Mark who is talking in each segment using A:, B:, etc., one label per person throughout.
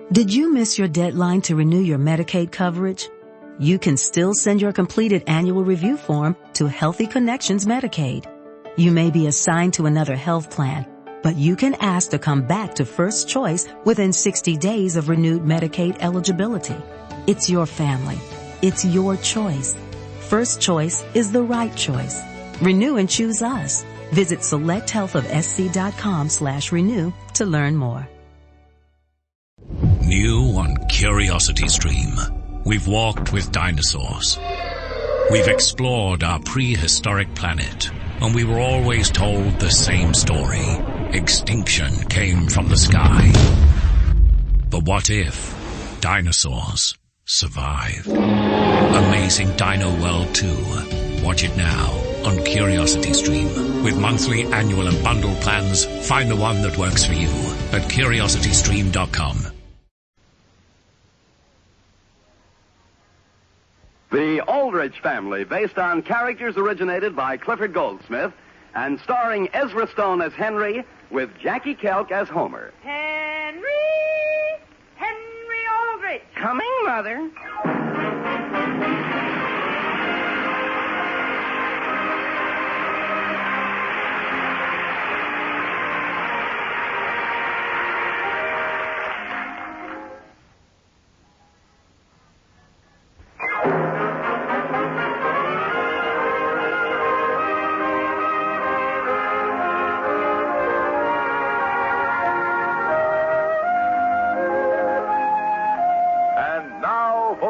A: Did you miss your deadline to renew your Medicaid coverage? You can still send your completed annual review form to Healthy Connections Medicaid. You may be assigned to another health plan, but you can ask to come back to First Choice within 60 days of renewed Medicaid eligibility. It's your family. It's your choice. First Choice is the right choice. Renew and choose us. Visit selecthealthofsc.com/renew to learn more.
B: New on CuriosityStream. We've walked with dinosaurs. We've explored our prehistoric planet, and we were always told the same story. Extinction came from the sky. But what if dinosaurs survived? Amazing Dino World 2. Watch it now on CuriosityStream. With monthly, annual, and bundle plans, find the one that works for you at CuriosityStream.com.
C: The Aldrich Family, based on characters originated by Clifford Goldsmith and starring Ezra Stone as Henry with Jackie Kelk as Homer.
D: Henry Aldrich.
E: Coming, Mother.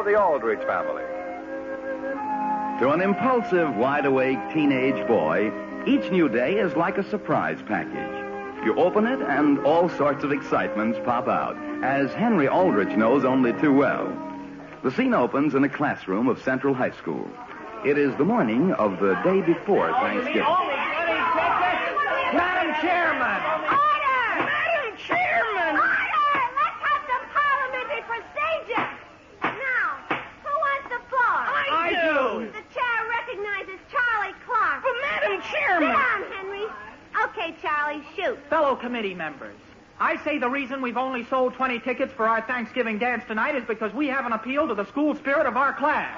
F: The Aldrich Family.
C: To an impulsive, wide-awake teenage boy, each new day is like a surprise package. You open it and all sorts of excitements pop out, as Henry Aldrich knows only too well. The scene opens in a classroom of Central High School. It is the morning of the day before Thanksgiving.
E: Madam Chairman!
D: Order!
E: Madam Chairman!
D: Order! Let's have some parliamentary procedure. Now, who wants the floor?
E: I do.
D: The chair recognizes Charlie Clark.
E: But Madam
D: Sit
E: Chairman!
D: down, Henry. Okay, Charlie, shoot.
G: Fellow committee members, I say the reason we've only sold 20 tickets for our Thanksgiving dance tonight is because we haven't appealed to the school spirit of our class.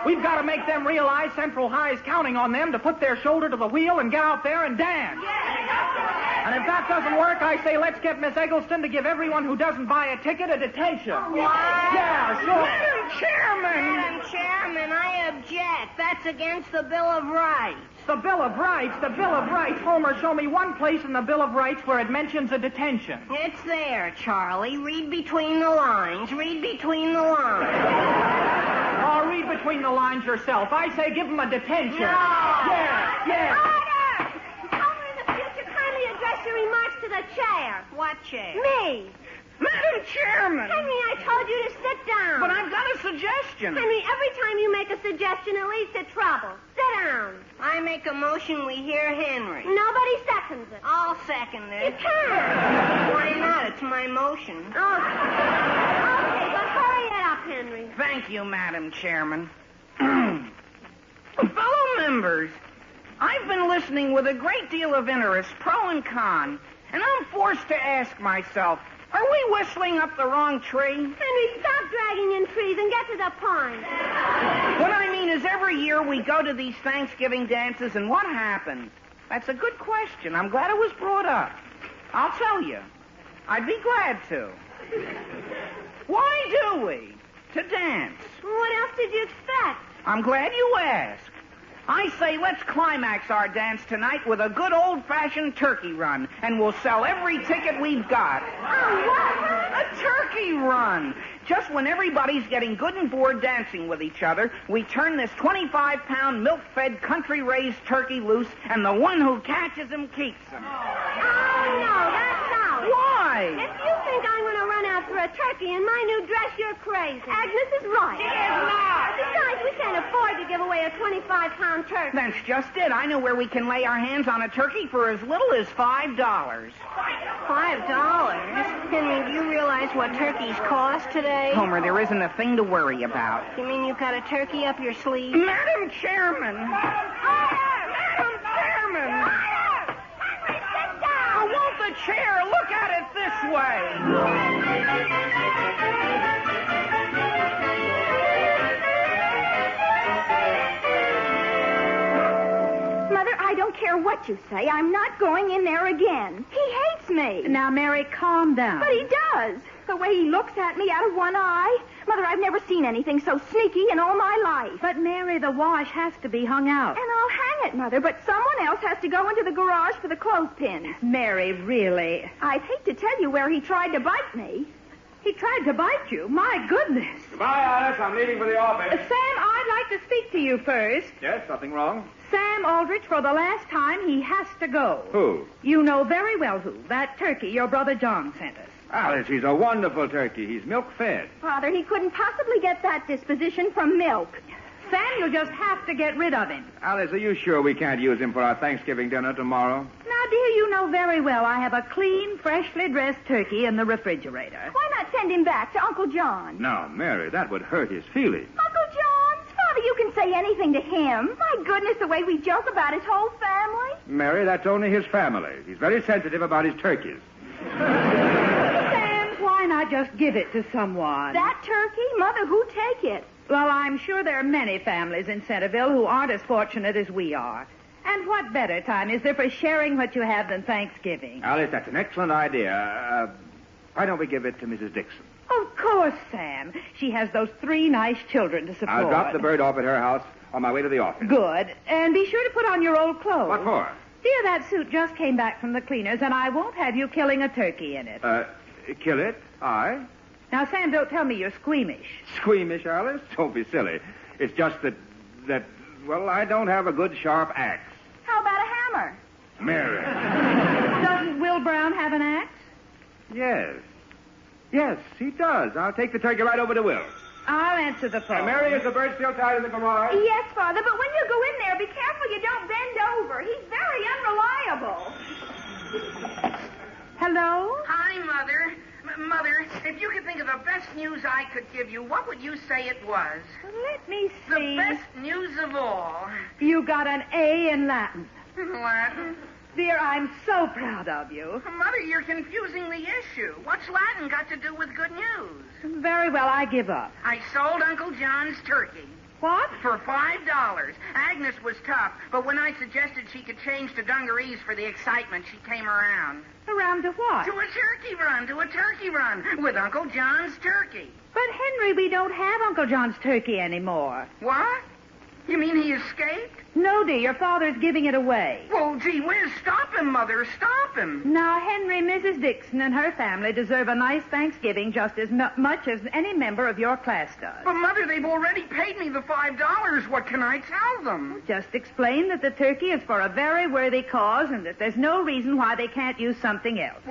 G: We've got to make them realize Central High is counting on them to put their shoulder to the wheel and get out there and dance. And if that doesn't work, I say let's get Miss Eggleston to give everyone who doesn't buy a ticket a detention.
D: What?
G: Yeah, sure.
E: Madam Chairman!
D: Madam Chairman, I object. That's against the Bill of Rights.
G: The Bill of Rights, the Bill of Rights. Homer, show me one place in the Bill of Rights where it mentions a detention.
D: It's there, Charlie. Read between the lines. Read between the lines.
G: Oh, read between the lines yourself. I say give him a detention.
D: No.
G: Yeah.
D: Order! Homer, in the future, kindly address your remarks to the chair. What chair? Me.
E: Madam Chairman!
D: Henry, I told you to sit down.
E: But I've got a suggestion.
D: Henry, every time you make a suggestion, it leads to trouble. Sit down. I make a motion we hear Henry. Nobody seconds it. I'll second it. You can't. Why not? It's my motion. Okay, but hurry it up, Henry.
E: Thank you, Madam Chairman. Fellow members, I've been listening with a great deal of interest, pro and con, and I'm forced to ask myself, are we whistling up the wrong tree?
D: Henry, stop dragging in trees and get to the point.
E: What I mean is every year we go to these Thanksgiving dances, and what happens? That's a good question. I'm glad it was brought up. I'll tell you. I'd be glad to. Why do we? To dance.
D: What else did you expect?
E: I'm glad you asked. I say let's climax our dance tonight with a good old-fashioned turkey run, and we'll sell every ticket we've got.
D: Oh, what?
E: A turkey run. Just when everybody's getting good and bored dancing with each other, we turn this 25-pound milk-fed country-raised turkey loose, and the one who catches him keeps him.
D: Oh, no, that's out.
E: Why?
D: If you think I'm going to run after a turkey in my new dress, you're crazy. Agnes is right.
E: She is not.
D: Besides, we can't afford to give away a 25-pound turkey.
E: That's just it. I know where we can lay our hands on a turkey for as little as $5.
D: $5? Henry, do you realize what turkeys cost today?
E: Homer, there isn't a thing to worry about.
D: You mean you've got a turkey up your sleeve?
E: Madam Chairman! Madam Chairman!
D: Henry, sit down!
E: I want the chair. Look at it this way.
F: what you say, I'm not going in there again. He hates me.
H: Now, Mary, calm down.
F: But he does. The way he looks at me out of one eye. Mother, I've never seen anything so sneaky in all my life.
H: But, Mary, the wash has to be hung out.
F: And I'll hang it, Mother, but someone else has to go into the garage for the clothespins.
H: Mary, really?
F: I'd hate to tell you where he tried to bite me.
H: He tried to bite you? My goodness.
I: Goodbye, Alice. I'm leaving for the office.
H: Sam, I'd like to speak to you first.
I: Yes, something wrong?
H: Sam Aldrich, for the last time, he has to go.
I: Who?
H: You know very well who. That turkey your brother John sent us.
I: Alice, he's a wonderful turkey. He's milk-fed.
F: Father, he couldn't possibly get that disposition from milk.
H: Sam, you'll just have to get rid of him.
I: Alice, are you sure we can't use him for our Thanksgiving dinner tomorrow?
H: Now, dear, you know very well I have a clean, freshly dressed turkey in the refrigerator.
F: Why not send him back to Uncle John?
I: No, Mary, that would hurt his feelings.
F: Uncle John? Father, you can say anything to him. My goodness, the way we joke about his whole family.
I: Mary, that's only his family. He's very sensitive about his turkeys.
H: Sam, why not just give it to someone?
F: That turkey? Mother, who'd take it?
H: Well, I'm sure there are many families in Centerville who aren't as fortunate as we are. And what better time is there for sharing what you have than Thanksgiving?
I: Alice, that's an excellent idea. Why don't we give it to Mrs. Dixon?
H: Of course, Sam. She has those 3 nice children to support.
I: I'll drop the bird off at her house on my way to the office.
H: Good. And be sure to put on your old clothes.
I: What for?
H: Dear, that suit just came back from the cleaners, and I won't have you killing a turkey in it.
I: Kill it? I?
H: Now, Sam, don't tell me you're squeamish.
I: Squeamish, Alice? Don't be silly. It's just that, well, I don't have a good sharp axe.
F: How about a hammer?
I: Mary.
H: Doesn't Will Brown have an axe?
I: Yes. Yes, he does. I'll take the turkey right over to Will.
H: I'll answer the phone.
I: Mary, is the bird still tied in the garage?
F: Yes, Father, but when you go in there, be careful you don't bend over. He's very unreliable.
H: Hello?
E: Hi, Mother. Mother, if you could think of the best news I could give you, what would you say it was?
H: Let me
E: The
H: see.
E: best news of all.
H: You got an A in Latin.
E: Latin?
H: Dear, I'm so proud of you.
E: Mother, you're confusing the issue. What's Latin got to do with good news?
H: Very well, I give up.
E: I sold Uncle John's turkey.
H: What?
E: For $5. Agnes was tough, but when I suggested she could change to dungarees for the excitement, she came around.
H: Around to what?
E: To a turkey run, with Uncle John's turkey.
H: But, Henry, we don't have Uncle John's turkey anymore.
E: What? You mean he escaped?
H: No, dear, your father's giving it away.
E: Well, gee whiz, stop him, Mother, stop him.
H: Now, Henry, Mrs. Dixon and her family deserve a nice Thanksgiving just as much as any member of your class does.
E: But, Mother, they've already paid me the $5. What can I tell them?
H: Just explain that the turkey is for a very worthy cause and that there's no reason why they can't use something else.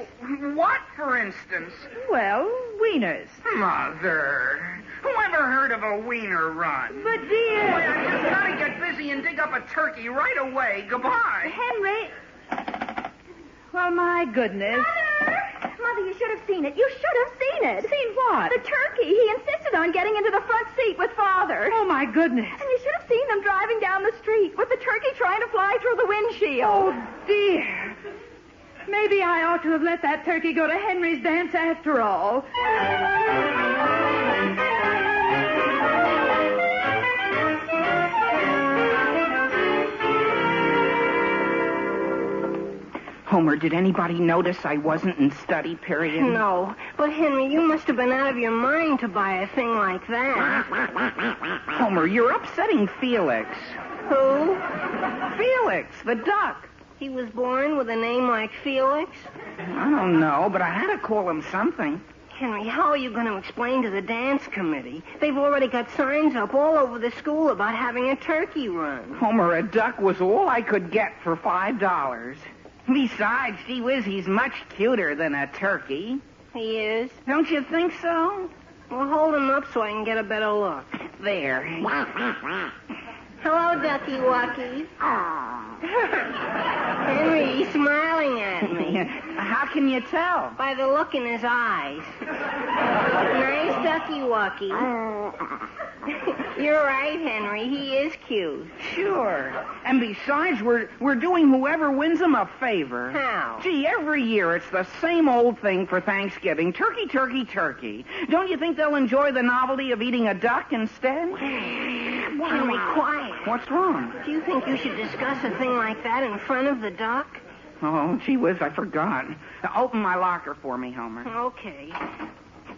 E: What, for instance?
H: Well, wieners.
E: Mother, who ever heard of a wiener run?
H: But, dear...
E: Why, I just gotta get busy and dig up a turkey right away. Goodbye.
H: Henry... Well, my goodness.
F: Mother, you should have seen it. You should have seen it.
H: Seen what?
F: The turkey. He insisted on getting into the front seat with Father.
H: Oh, my goodness.
F: And you should have seen them driving down the street with the turkey trying to fly through the windshield.
H: Oh, dear. Maybe I ought to have let that turkey go to Henry's dance after all.
E: Homer, did anybody notice I wasn't in study period?
D: No, but Henry, you must have been out of your mind to buy a thing like that.
E: Homer, you're upsetting Felix.
D: Who?
E: Felix, the duck.
D: He was born with a name like Felix?
E: I don't know, but I had to call him something.
D: Henry, how are you going to explain to the dance committee? They've already got signs up all over the school about having a turkey run.
E: Homer, a duck was all I could get for $5. Besides, gee whiz, he's much cuter than a turkey.
D: He is?
E: Don't you think so?
D: Well, hold him up so I can get a better look.
E: There.
D: Hello, Ducky Wucky. Henry, he's smiling at me.
E: How can you tell?
D: By the look in his eyes. Nice Ducky Wucky. You're right, Henry. He is cute.
E: Sure. And besides, we're doing whoever wins him a favor.
D: How?
E: Gee, every year it's the same old thing for Thanksgiving. Turkey, turkey, turkey. Don't you think they'll enjoy the novelty of eating a duck instead?
D: Henry, quiet.
E: What's wrong?
D: Do you think you should discuss a thing like that in front of the duck?
E: Oh, gee whiz, I forgot. Open my locker for me, Homer.
D: Okay.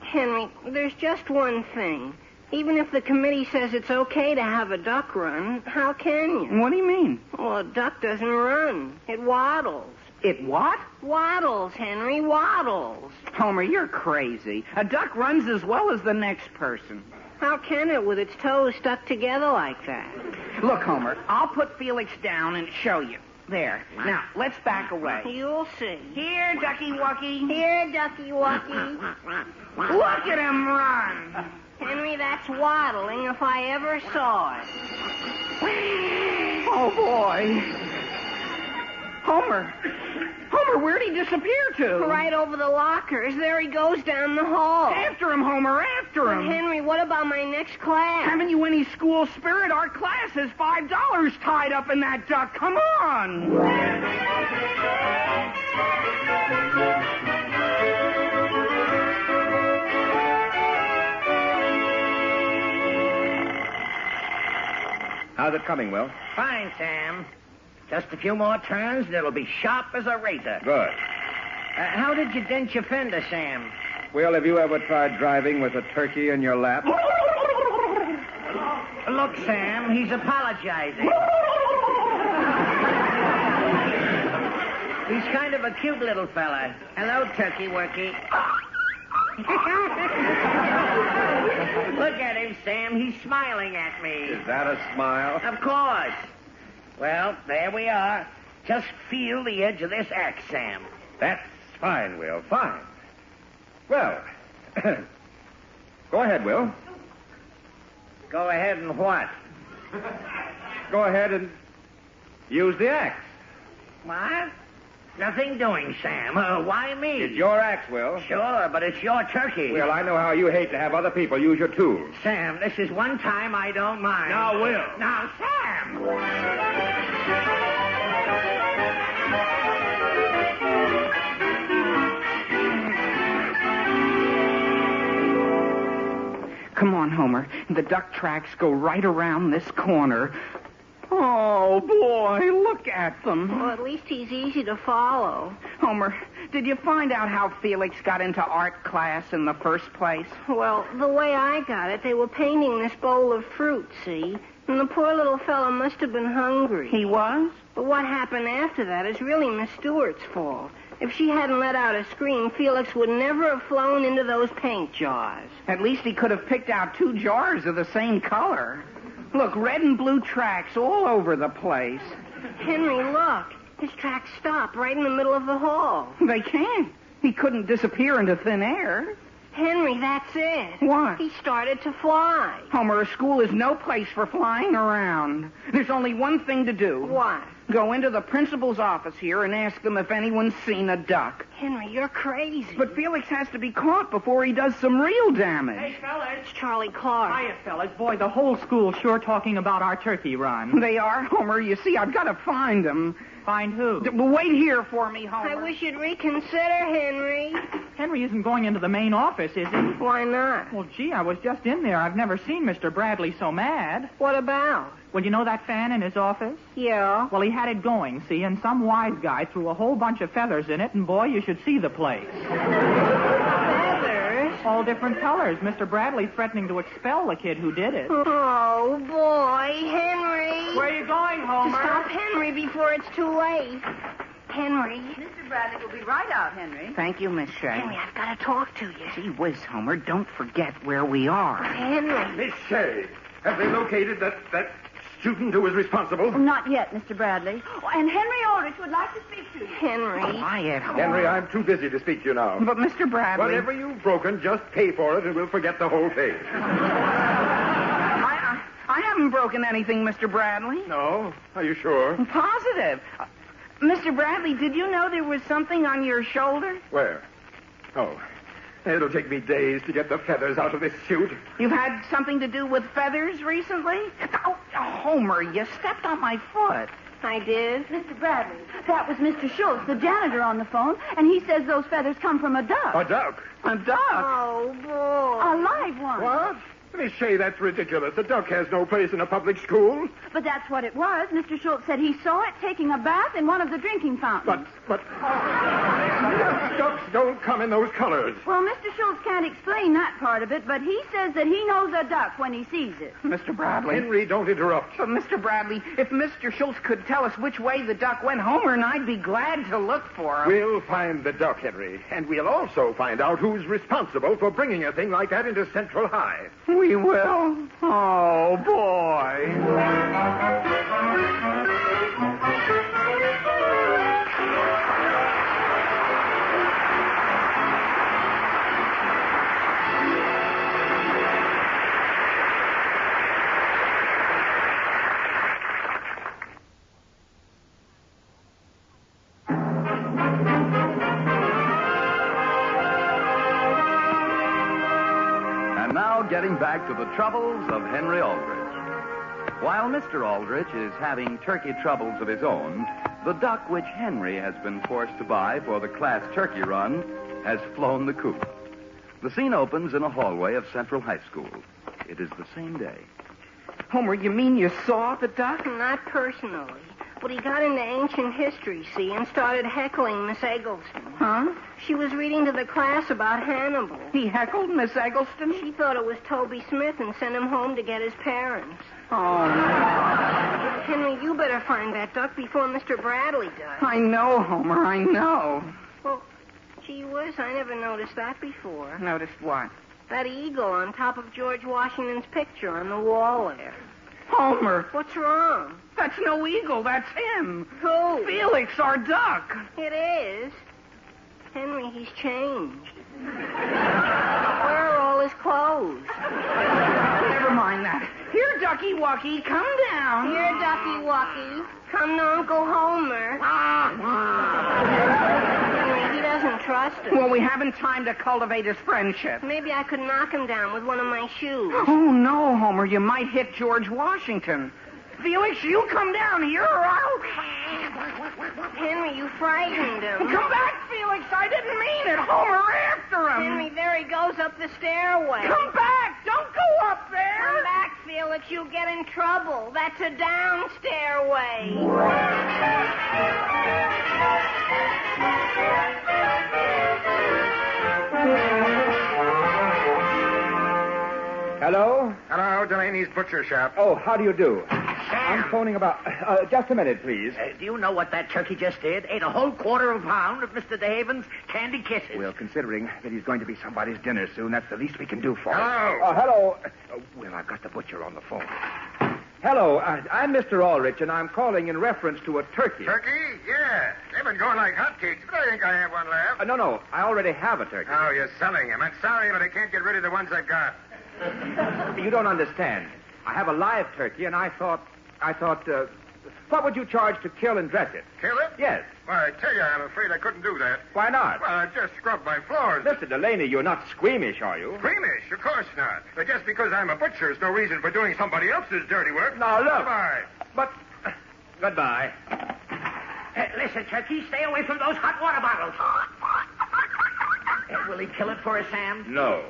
D: Henry, there's just one thing. Even if the committee says it's okay to have a duck run, how can you?
E: What do you mean?
D: Well, a duck doesn't run. It waddles.
E: It what?
D: Waddles, Henry, waddles.
E: Homer, you're crazy. A duck runs as well as the next person.
D: How can it with its toes stuck together like that?
E: Look, Homer, I'll put Felix down and show you. There. Now, let's back away.
D: You'll see.
E: Here, Ducky Wucky.
D: Here, Ducky Wucky.
E: Look at him run.
D: Henry, that's waddling if I ever saw it.
E: Oh, boy. Homer, where'd he disappear to?
D: Right over the lockers. There he goes down the hall.
E: After him, Homer, after him.
D: But Henry, what about my next class?
E: Haven't you any school spirit? Our class has $5 tied up in that duck. Come on.
I: How's it coming, Will?
J: Fine, Sam. Just a few more turns and it'll be sharp as a razor.
I: Good.
J: How did you dent your fender, Sam?
I: Will, have you ever tried driving with a turkey in your lap?
J: Look, Sam, he's apologizing. He's kind of a cute little fella. Hello, Turkey Worky. Look at him, Sam. He's smiling at me.
I: Is that a smile?
J: Of course. Well, there we are. Just feel the edge of this axe, Sam.
I: That's fine, Will, fine. Well, go ahead, Will.
J: Go ahead and what?
I: Go ahead and use the axe.
J: What? Nothing doing, Sam. Why me?
I: It's your axe, Will.
J: Sure, but it's your turkey.
I: Well, I know how you hate to have other people use your tools.
J: Sam, this is one time I don't mind.
I: Now, Will.
J: Now, Sam!
E: Come on, Homer. The duck tracks go right around this corner. Oh, boy, look at them.
D: Well, at least he's easy to follow.
E: Homer, did you find out how Felix got into art class in the first place?
D: Well, the way I got it, they were painting this bowl of fruit, see? And the poor little fellow must have been hungry.
E: He was?
D: But what happened after that is really Miss Stewart's fault. If she hadn't let out a scream, Felix would never have flown into those paint jars.
E: At least he could have picked out 2 jars of the same color. Look, red and blue tracks all over the place.
D: Henry, look. His tracks stop right in the middle of the hall.
E: They can't. He couldn't disappear into thin air.
D: Henry, that's it.
E: What?
D: He started to fly.
E: Homer, a school is no place for flying around. There's only one thing to do.
D: What?
E: Go into the principal's office here and ask them if anyone's seen a duck.
D: Henry, you're crazy.
E: But Felix has to be caught before he does some real damage.
G: Hey, fellas.
D: It's Charlie Clark.
G: Hiya, fellas. Boy, the whole school's sure talking about our turkey run.
E: They are, Homer. You see, I've got to find them.
G: Find who?
E: Wait here for me, Homer.
D: I wish you'd reconsider, Henry.
G: Henry isn't going into the main office, is he?
D: Why not?
G: Well, gee, I was just in there. I've never seen Mr. Bradley so mad.
D: What about?
G: Well, you know that fan in his office?
D: Yeah.
G: Well, he had it going, see, and some wise guy threw a whole bunch of feathers in it, and boy, you should see the place.
D: Feathers?
G: All different colors. Mr. Bradley threatening to expel the kid who did it.
D: Oh, boy. Henry.
G: Where are you going, Homer?
D: Stop Henry before it's too late. Henry.
H: Mr. Bradley will be right out, Henry.
E: Thank you, Miss Shea.
D: Henry, I've got to talk to you.
E: Gee whiz, Homer, don't forget where we are.
D: Henry.
I: Miss Shea, have they located that student who was responsible?
H: Not yet, Mr. Bradley. Oh, and Henry Aldrich would like to speak to you.
D: Henry.
E: Quiet, Homer.
I: Henry, I'm too busy to speak to you now.
E: But, Mr. Bradley...
I: Whatever you've broken, just pay for it and we'll forget the whole thing.
E: I haven't broken anything, Mr. Bradley.
I: No? Are you sure?
E: Positive. Mr. Bradley, did you know there was something on your shoulder?
I: Where? Oh, it'll take me days to get the feathers out of this suit.
E: You've had something to do with feathers recently? Oh, Homer, you stepped on my foot.
D: I did.
H: Mr. Bradley, that was Mr. Schultz, the janitor, on the phone, and he says those feathers come from a duck.
I: A duck?
E: A duck?
D: Oh, boy.
H: A live one.
I: What? Miss Shea, that's ridiculous. A duck has no place in a public school.
F: But that's what it was. Mr. Schultz said he saw it taking a bath in one of the drinking fountains.
I: But ducks don't come in those colors.
F: Well, Mr. Schultz can't explain that part of it, but he says that he knows a duck when he sees it.
E: Mr. Bradley.
I: Henry, don't interrupt.
E: But, Mr. Bradley, if Mr. Schultz could tell us which way the duck went, Homer and I'd be glad to look for him.
I: We'll find the duck, Henry. And we'll also find out who's responsible for bringing a thing like that into Central High.
E: We will? Oh, boy.
C: Getting back to the troubles of Henry Aldrich. While Mr. Aldrich is having turkey troubles of his own, the duck which Henry has been forced to buy for the class turkey run has flown the coop. The scene opens in a hallway of Central High School. It is the same day.
E: Homer, you mean you saw the duck?
D: Not personally. But he got into ancient history, see, and started heckling Miss Eggleston.
E: Huh?
D: She was reading to the class about Hannibal.
E: He heckled Miss Eggleston?
D: She thought it was Toby Smith and sent him home to get his parents.
E: Oh,
D: Henry, you better find that duck before Mr. Bradley does.
E: I know, Homer, I know.
D: Well, gee whiz, I never noticed that before.
E: Noticed what?
D: That eagle on top of George Washington's picture on the wall there.
E: Homer.
D: What's wrong?
E: That's no eagle. That's him.
D: Who?
E: Felix, our duck.
D: It is. Henry, he's changed. Where are all his clothes?
E: Never mind that. Here, Ducky Wucky, come down.
D: Here, Ducky Wucky. Come to Uncle Homer. Henry, he doesn't trust us.
E: Well, we haven't time to cultivate his friendship.
D: Maybe I could knock him down with one of my shoes.
E: Oh, no, Homer. You might hit George Washington. Felix, you come down here or I'll...
D: Henry, you frightened him.
E: Come back, Felix. I didn't mean it. Homer, after him.
D: Henry, there he goes up the stairway.
E: Come back. Don't go up there.
D: Come back, Felix. You'll get in trouble. That's a down stairway.
I: Hello? Hello, Delaney's butcher shop. Oh, how do you do? I'm phoning about... just a minute, please.
J: Do you know what that turkey just did? Ate a whole quarter of a pound of Mr. DeHaven's candy kisses.
I: Well, considering that he's going to be somebody's dinner soon, that's the least we can do for him.
J: Hello.
I: Hello. Well, I've got the butcher on the phone. Hello, I'm Mr. Aldrich, and I'm calling in reference to a turkey.
K: Turkey? Yeah. They've been going like hotcakes, but I think I have one left.
I: No, I already have a turkey.
K: Oh, you're selling him. I'm sorry, but I can't get rid of the ones I've got.
I: You don't understand. I have a live turkey, and I thought, what would you charge to kill and dress it?
K: Kill it?
I: Yes.
K: Well, I tell you, I'm afraid I couldn't do that.
I: Why not?
K: Well, I just scrubbed my floors.
I: Mr. Delaney, you're not squeamish, are you?
K: Squeamish? Of course not. But just because I'm a butcher is no reason for doing somebody else's dirty work.
I: Now, look.
K: Goodbye.
I: But, goodbye.
J: Listen, Turkey, stay away from those hot water bottles. Will he kill it for us, Sam?
I: No.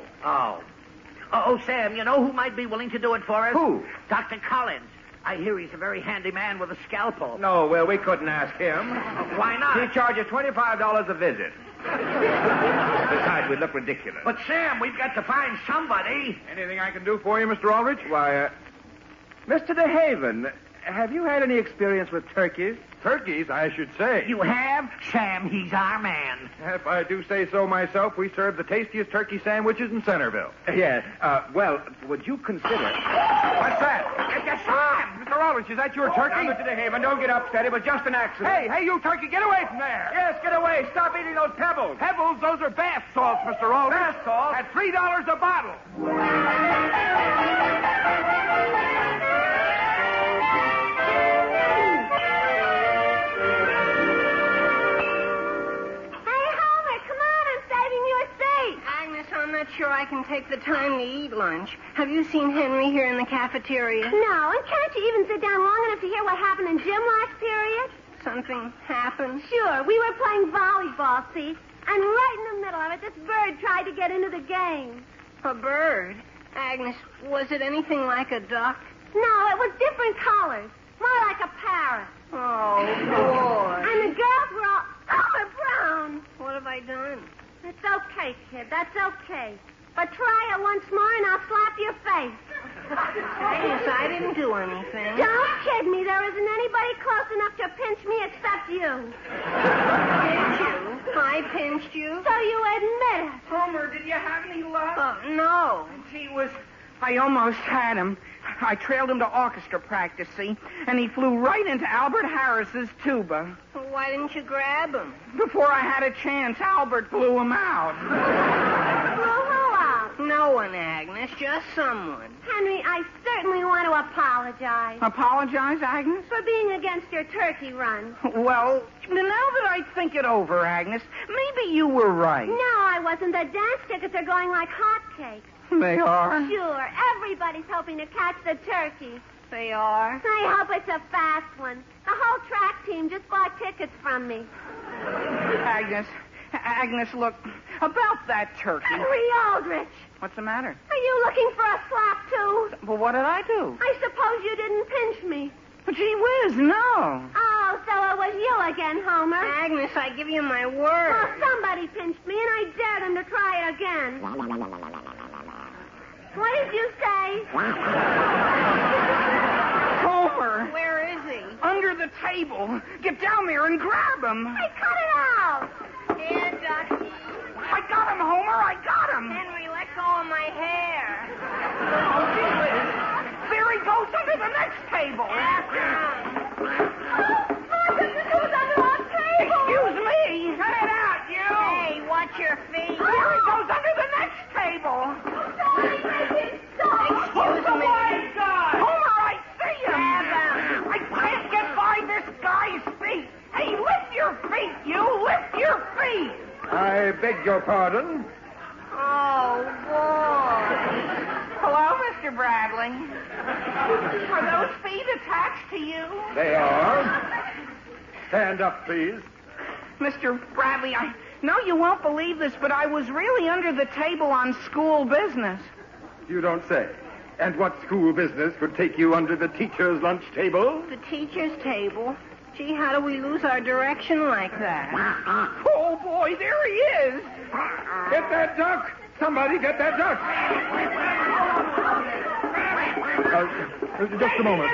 J: Oh, Sam, you know who might be willing to do it for us?
I: Who?
J: Dr. Collins. I hear he's a very handy man with a scalpel.
I: No, well, we couldn't ask him.
J: Why not?
I: He charges $25 a visit. Besides, we'd look ridiculous.
J: But, Sam, we've got to find somebody.
I: Anything I can do for you, Mr. Aldrich? Why, Mr. DeHaven, have you had any experience with turkeys? Turkeys, I should say.
J: You have? Sam, he's our man.
I: If I do say so myself, we serve the tastiest turkey sandwiches in Centerville. Yeah. Well, would you consider... What's that?
J: It's Sam!
I: Mr. Aldrich, is that your turkey? Mr. DeHaven, don't get upset. It was just an accident. Hey, you turkey, get away from there. Yes, get away. Stop eating those pebbles. Pebbles? Those are bath salts, Mr. Aldrich. Bath salts? At $3 a bottle.
D: I'm not sure I can take the time to eat lunch. Have you seen Henry here in the cafeteria?
F: No, and can't you even sit down long enough to hear what happened in gym last period?
D: Something happened?
F: Sure, we were playing volleyball, see? And right in the middle of it, this bird tried to get into the game.
D: A bird? Agnes, was it anything like a duck?
F: No, it was different colors. More like a parrot.
D: Oh, boy.
F: And the girls were all brown.
D: What have I done?
F: It's okay, kid. That's okay. But try it once more and I'll slap your face.
D: Agnes, I didn't do anything.
F: Don't kid me. There isn't anybody close enough to pinch me except you.
D: Pinch you? I pinched you?
F: So you admit it.
E: Homer, did you have any luck?
D: No.
E: I almost had him. I trailed him to orchestra practice, see? And he flew right into Albert Harris's tuba.
D: Well, why didn't you grab him?
E: Before I had a chance, Albert blew him out.
F: Blew who out?
D: No one, Agnes. Just someone.
F: Henry, I certainly want to apologize.
E: Apologize, Agnes?
F: For being against your turkey run.
E: Well, now that I think it over, Agnes, maybe you were right.
F: No, I wasn't. The dance tickets are going like hotcakes.
E: They are?
F: Sure. Everybody's hoping to catch the turkey.
D: They are?
F: I hope it's a fast one. The whole track team just bought tickets from me.
E: Agnes, look, about that turkey.
F: Henry Aldrich.
E: What's the matter?
F: Are you looking for a slap, too?
E: Well, what did I do?
F: I suppose you didn't pinch me.
E: Gee whiz, no.
F: Oh, so it was you again, Homer.
D: Agnes, I give you my word.
F: Well, somebody pinched me, and I dared him to try it again. What did you say?
E: Homer.
D: Where is he?
E: Under the table. Get down there and grab him.
F: Hey, cut it out.
D: Here, Ducky.
E: I got him, Homer. I got him.
D: Henry, let go of my hair.
E: Oh, gee whiz. There he goes under the next table.
D: After him.
F: Who's under our table?
E: Excuse me. Cut it out, you.
D: Hey, watch your feet.
E: There he goes under the next table.
D: Excuse me.
E: My God. Homer, I see him.
D: Grab him.
E: I can't get by this guy's feet. Hey, lift your feet, you. Lift your feet.
K: I beg your pardon.
D: Oh, boy.
E: Hello, Mr. Bradley. Are those feet attached to you?
K: They are. Stand up, please.
E: Mr. Bradley, I know you won't believe this, but I was really under the table on school business.
K: You don't say. And what school business could take you under the teacher's lunch table?
D: The teacher's table? Gee, how do we lose our direction like that?
E: Oh, boy, there he is.
K: Get that duck! Somebody get that duck! Just a moment.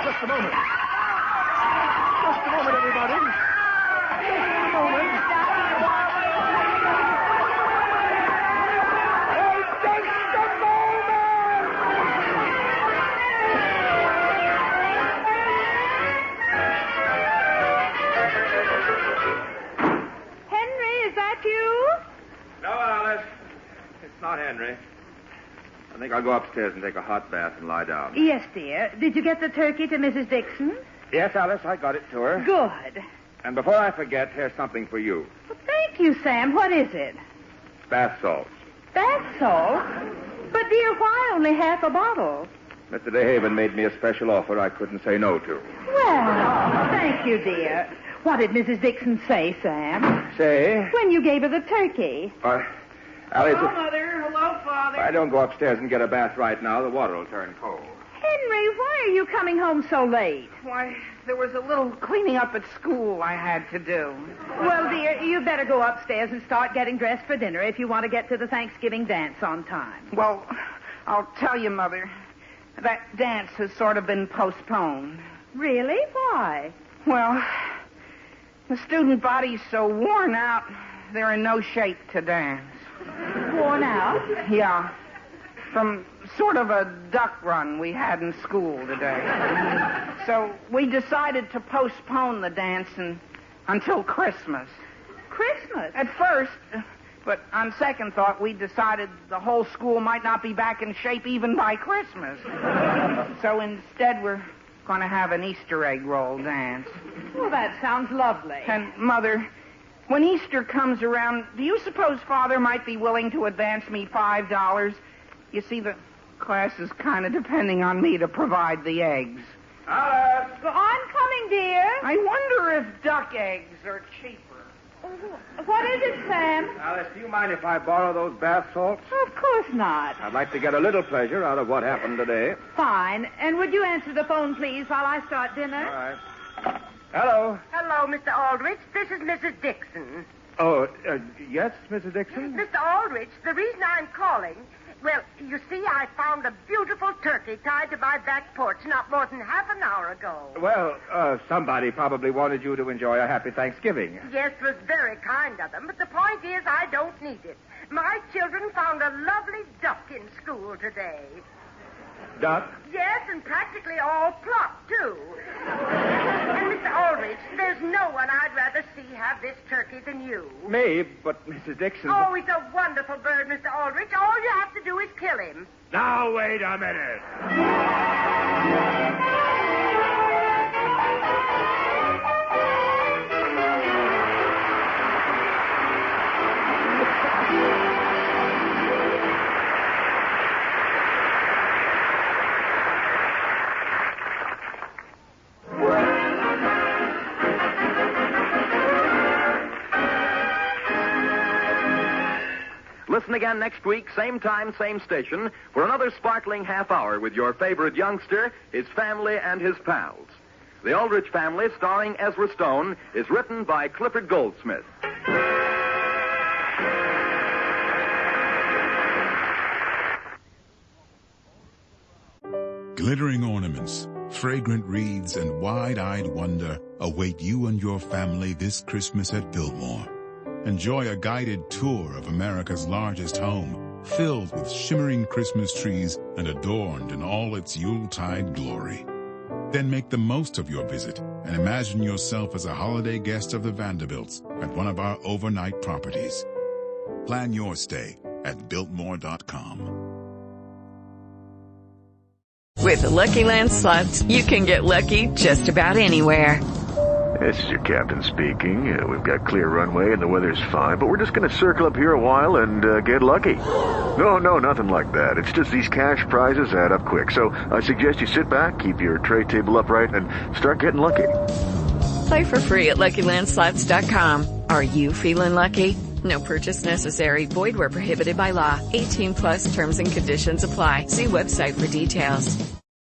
K: Just a moment. Just a moment, everybody. Just a moment.
I: Not Henry. I think I'll go upstairs and take a hot bath and lie down.
H: Yes, dear. Did you get the turkey to Mrs. Dixon?
I: Yes, Alice, I got it to her.
H: Good.
I: And before I forget, here's something for you.
H: Well, thank you, Sam. What is it?
I: Bath salts.
H: Bath salt? But, dear, why only half a bottle?
I: Mr. DeHaven made me a special offer I couldn't say no to.
H: Well, thank you, dear. What did Mrs. Dixon say, Sam?
I: Say?
H: When you gave her the turkey.
I: Alice,
E: Hello, Mother. Hello, Father.
I: if I don't go upstairs and get a bath right now, the water will turn cold.
H: Henry, why are you coming home so late?
E: Why, there was a little cleaning up at school I had to do.
H: Well, dear, you better go upstairs and start getting dressed for dinner if you want to get to the Thanksgiving dance on time.
E: Well, I'll tell you, Mother, that dance has sort of been postponed.
H: Really? Why?
E: Well, the student body's so worn out, they're in no shape to dance.
H: Worn out?
E: Yeah. From sort of a duck run we had in school today. So we decided to postpone the dance until Christmas.
H: Christmas?
E: At first, but on second thought, we decided the whole school might not be back in shape even by Christmas. So instead, we're going to have an Easter egg roll dance.
H: Well, that sounds lovely.
E: And, Mother, when Easter comes around, do you suppose Father might be willing to advance me $5? You see, the class is kind of depending on me to provide the eggs.
K: Alice!
H: Well, I'm coming, dear.
E: I wonder if duck eggs are cheaper.
H: What is it, Sam?
I: Alice, do you mind if I borrow those bath salts?
H: Of course not.
I: I'd like to get a little pleasure out of what happened today.
H: Fine. And would you answer the phone, please, while I start dinner?
I: All right. Hello.
L: Hello, Mr. Aldrich. This is Mrs. Dixon.
I: Oh, yes, Mrs. Dixon?
L: Mr. Aldrich, the reason I'm calling, well, you see, I found a beautiful turkey tied to my back porch not more than half an hour ago.
I: Well, somebody probably wanted you to enjoy a happy Thanksgiving.
L: Yes, it was very kind of them, but the point is I don't need it. My children found a lovely duck in school today.
I: Duck?
L: Yes, and practically all plucked, too. And, Mr. Aldrich, there's no one I'd rather see have this turkey than you.
I: Me? But, Mrs. Dixon...
L: Oh, he's a wonderful bird, Mr. Aldrich. All you have to do is kill him.
I: Now, wait a minute.
C: Listen again next week, same time, same station, for another sparkling half hour with your favorite youngster, his family, and his pals. The Aldrich Family, starring Ezra Stone, is written by Clifford Goldsmith.
M: Glittering ornaments, fragrant wreaths, and wide-eyed wonder await you and your family this Christmas at Biltmore. Enjoy a guided tour of America's largest home, filled with shimmering Christmas trees and adorned in all its Yuletide glory. Then make the most of your visit and imagine yourself as a holiday guest of the Vanderbilts at one of our overnight properties. Plan your stay at Biltmore.com.
N: With the Lucky Land Slots, you can get lucky just about anywhere.
K: This is your captain speaking. We've got clear runway and the weather's fine, but we're just going to circle up here a while and get lucky. No, nothing like that. It's just these cash prizes add up quick. So I suggest you sit back, keep your tray table upright, and start getting lucky.
N: Play for free at LuckyLandSlots.com. Are you feeling lucky? No purchase necessary. Void where prohibited by law. 18+ terms and conditions apply. See website for details.